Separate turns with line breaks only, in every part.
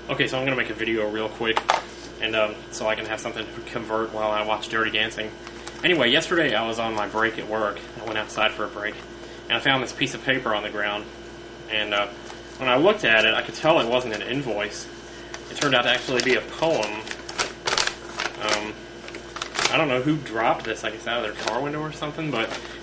Okay, so I'm going to make a video real quick, and so I can have something to convert while I watch Dirty Dancing. Anyway, yesterday I was on my break at work. I went outside for a break, and I found this piece of paper on the ground, and when I looked at it, I could tell it wasn't an invoice. It turned out to actually be a poem. I don't know who dropped this, I guess out of their car window or something,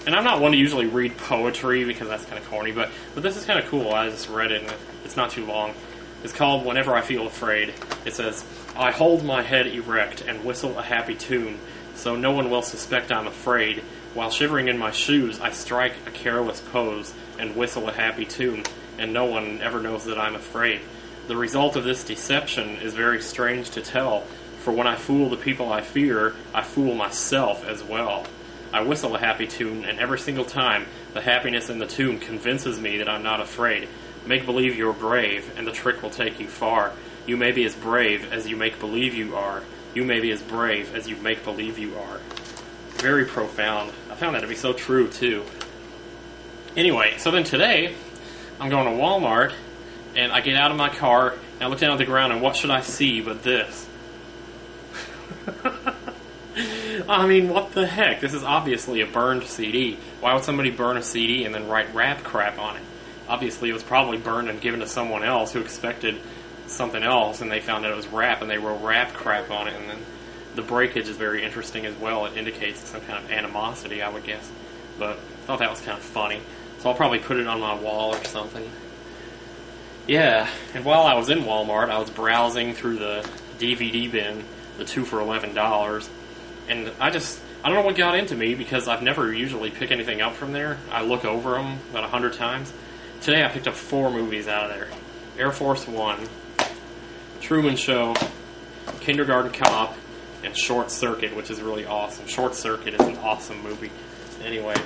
and I'm not one to usually read poetry because that's kind of corny, but this is kind of cool. I just read it, and it's not too long. It's called Whenever I Feel Afraid. It says, I hold my head erect and whistle a happy tune, so no one will suspect I'm afraid. While shivering in my shoes, I strike a careless pose and whistle a happy tune, and no one ever knows that I'm afraid. The result of this deception is very strange to tell, for when I fool the people I fear, I fool myself as well. I whistle a happy tune, and every single time, the happiness in the tune convinces me that I'm not afraid. Make believe you're brave, and the trick will take you far. You may be as brave as you make believe you are. You may be as brave as you make believe you are. Very profound. I found that to be so true, too. Anyway, so then today, I'm going to Walmart, and I get out of my car, and I look down at the ground, and what should I see but this? I mean, what the heck? This is obviously a burned CD. Why would somebody burn a CD and then write rap crap on it? Obviously, it was probably burned and given to someone else who expected something else, and they found out it was rap, and they wrote rap crap on it, and then the breakage is very interesting as well. It indicates some kind of animosity, I would guess. But I thought that was kind of funny. So I'll probably put it on my wall or something. Yeah, and while I was in Walmart, I was browsing through the DVD bin, the 2 for $11, and I don't know what got into me, because I've never usually pick anything up from there. I look over them about 100 times. Today I picked up 4 movies out of there. Air Force One, Truman Show, Kindergarten Cop, and Short Circuit, which is really awesome. Short Circuit is an awesome movie. Anyway,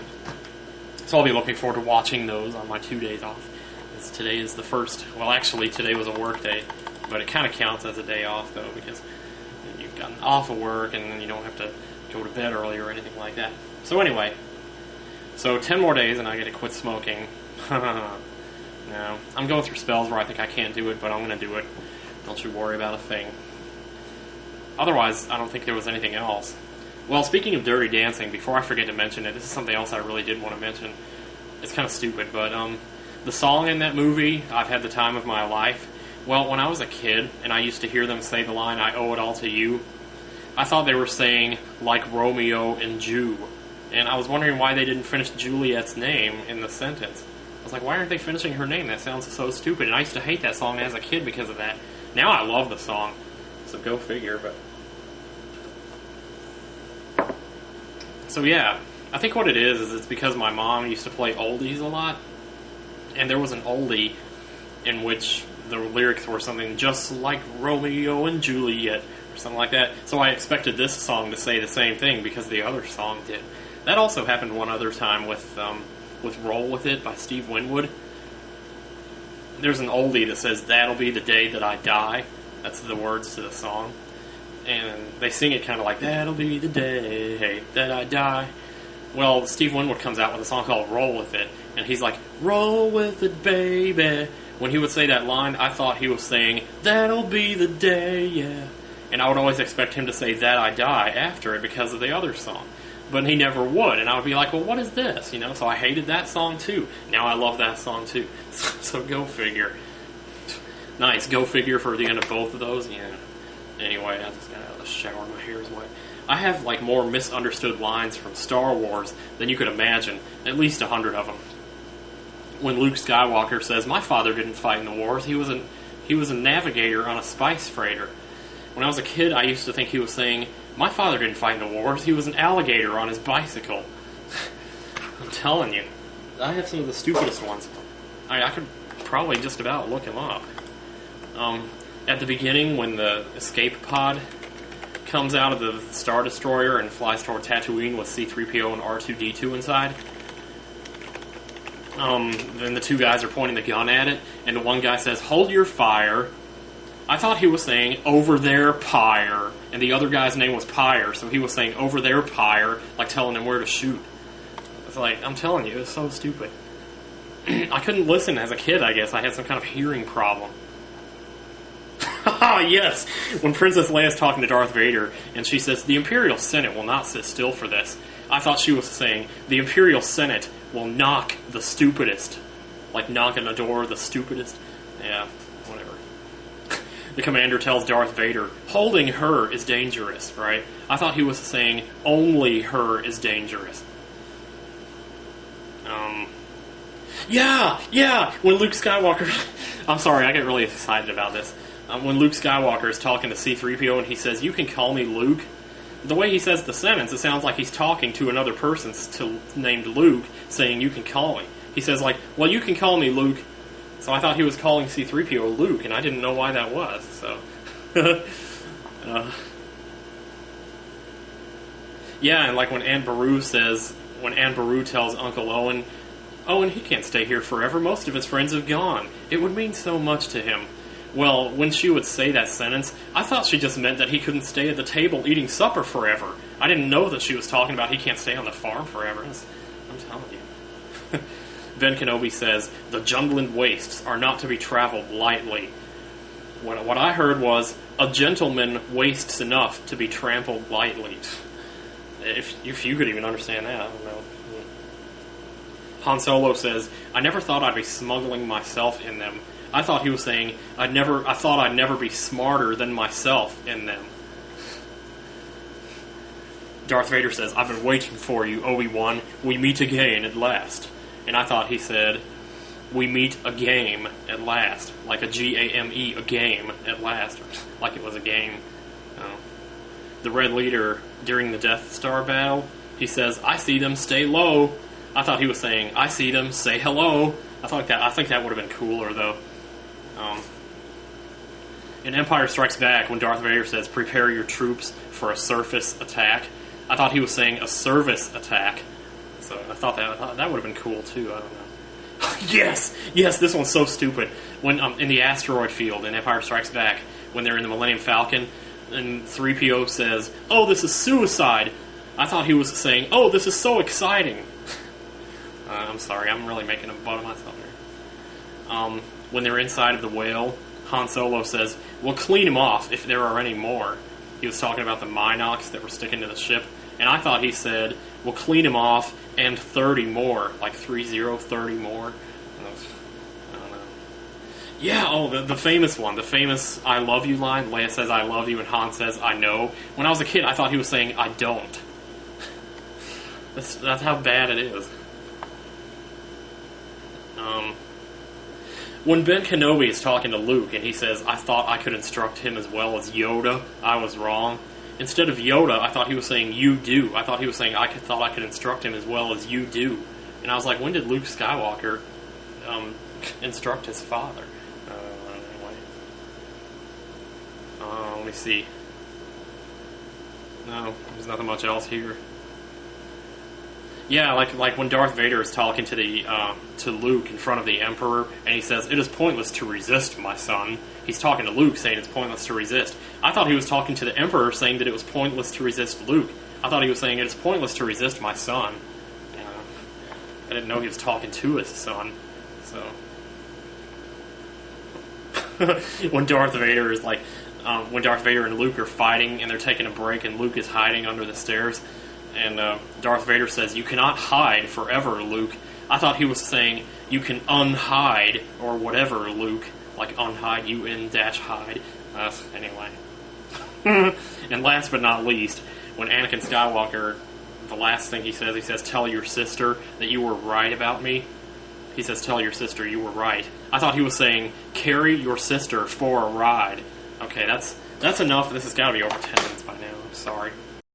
so I'll be looking forward to watching those on my 2 days off. Today is the first, well actually today was a work day, but it kind of counts as a day off though, because you've gotten off of work and then you don't have to go to bed early or anything like that. So anyway, so 10 more days and I get to quit smoking. No, I'm going through spells where I think I can't do it, but I'm going to do it. Don't you worry about a thing. Otherwise, I don't think there was anything else. Well, speaking of Dirty Dancing, before I forget to mention it, this is something else I really did want to mention. It's kind of stupid, but the song in that movie, I've Had the Time of My Life, well, when I was a kid and I used to hear them say the line, I owe it all to you, I thought they were saying, like Romeo and Jew. And I was wondering why they didn't finish Juliet's name in the sentence. I was like, why aren't they finishing her name? That sounds so stupid. And I used to hate that song as a kid because of that. Now I love the song. So go figure, but... So yeah, I think what it is it's because my mom used to play oldies a lot. And there was an oldie in which the lyrics were something just like Romeo and Juliet, or something like that. So I expected this song to say the same thing because the other song did. That also happened one other time with Roll With It by Steve Winwood. There's an oldie that says, that'll be the day that I die. That's the words to the song. And they sing it kind of like, that'll be the day that I die. Well, Steve Winwood comes out with a song called Roll With It, and he's like, roll with it, baby. When he would say that line, I thought he was saying, that'll be the day, yeah. And I would always expect him to say, that I die after it because of the other song. But he never would, and I would be like, well, what is this? You know, so I hated that song too. Now I love that song too. So go figure. Nice, go figure for the end of both of those. Yeah. Anyway, I just got out of the shower, my hair is wet. I have like more misunderstood lines from Star Wars than you could imagine. At least 100 of them. When Luke Skywalker says, my father didn't fight in the wars, he was a navigator on a spice freighter. When I was a kid, I used to think he was saying, my father didn't fight in the wars, he was an alligator on his bicycle. I'm telling you, I have some of the stupidest ones. I could probably just about look him up. At the beginning, when the escape pod comes out of the Star Destroyer and flies toward Tatooine with C-3PO and R2-D2 inside, then the two guys are pointing the gun at it, and the one guy says, hold your fire. I thought he was saying, over there, Pyre, and the other guy's name was Pyre, so he was saying, over there, Pyre, like telling him where to shoot. It's like, I'm telling you, it's so stupid. I couldn't listen as a kid, I guess. I had some kind of hearing problem. Ah, yes! When Princess Leia's talking to Darth Vader, and she says, the Imperial Senate will not sit still for this. I thought she was saying, the Imperial Senate will knock the stupidest. Like knocking a door, the stupidest. Yeah, whatever. The commander tells Darth Vader, holding her is dangerous, right? I thought he was saying, only her is dangerous. Yeah, when Luke Skywalker... I'm sorry, I get really excited about this. When Luke Skywalker is talking to C-3PO and he says, you can call me Luke, the way he says the sentence, it sounds like he's talking to another person named Luke, saying, you can call me. He says, like, well, you can call me Luke. So I thought he was calling C-3PO Luke, and I didn't know why that was, so... Yeah, and like when Aunt Beru tells Uncle Owen, Owen, he can't stay here forever, most of his friends have gone. It would mean so much to him. Well, when she would say that sentence, I thought she just meant that he couldn't stay at the table eating supper forever. I didn't know that she was talking about he can't stay on the farm forever. I'm telling you. Ben Kenobi says, the Jundland wastes are not to be traveled lightly. What I heard was, a gentleman wastes enough to be trampled lightly. If you could even understand that, I don't know. Han Solo says, I never thought I'd be smuggling myself in them. I thought he was saying, I thought I'd never be smarter than myself in them. Darth Vader says, I've been waiting for you, Obi-Wan. We meet again at last. And I thought he said, we meet a game at last. Like a G-A-M-E, a game at last. Like it was a game. Oh. The Red Leader, during the Death Star battle, he says, I see them, stay low. I thought he was saying, I see them, say hello. I think that would have been cooler, though. In Empire Strikes Back, when Darth Vader says, prepare your troops for a surface attack, I thought he was saying a service attack. So I thought that would have been cool, too. I don't know. Yes, this one's so stupid. When in the asteroid field in Empire Strikes Back, when they're in the Millennium Falcon, and 3PO says, oh, this is suicide. I thought he was saying, oh, this is so exciting. I'm sorry, I'm really making a butt of myself here. When they're inside of the whale, Han Solo says, we'll clean him off if there are any more. He was talking about the Minox that were sticking to the ship, and I thought he said, we'll clean him off and 30 more, like 30 more. I don't know. Yeah, the famous one, the famous I love you line. Leia says I love you and Han says I know. When I was a kid, I thought he was saying I don't. That's how bad it is. When Ben Kenobi is talking to Luke and he says, I thought I could instruct him as well as Yoda, I was wrong. Instead of Yoda, I thought he was saying you do. I thought he was saying thought I could instruct him as well as you do. And I was like, when did Luke Skywalker instruct his father? Anyway. Let me see. No, there's nothing much else here. Yeah, like when Darth Vader is talking to Luke in front of the Emperor, and he says, it is pointless to resist, my son. He's talking to Luke, saying it's pointless to resist. I thought he was talking to the Emperor, saying that it was pointless to resist Luke. I thought he was saying, it is pointless to resist my son. I didn't know he was talking to his son. So when Darth Vader and Luke are fighting, and they're taking a break, and Luke is hiding under the stairs, and Darth Vader says, you cannot hide forever, Luke. I thought he was saying, you can unhide, or whatever, Luke. Like unhide, UN-hide. Anyway. And last but not least, when Anakin Skywalker, the last thing he says, tell your sister that you were right about me. He says, tell your sister you were right. I thought he was saying, carry your sister for a ride. Okay, that's enough. This has got to be over 10 minutes by now. I'm sorry.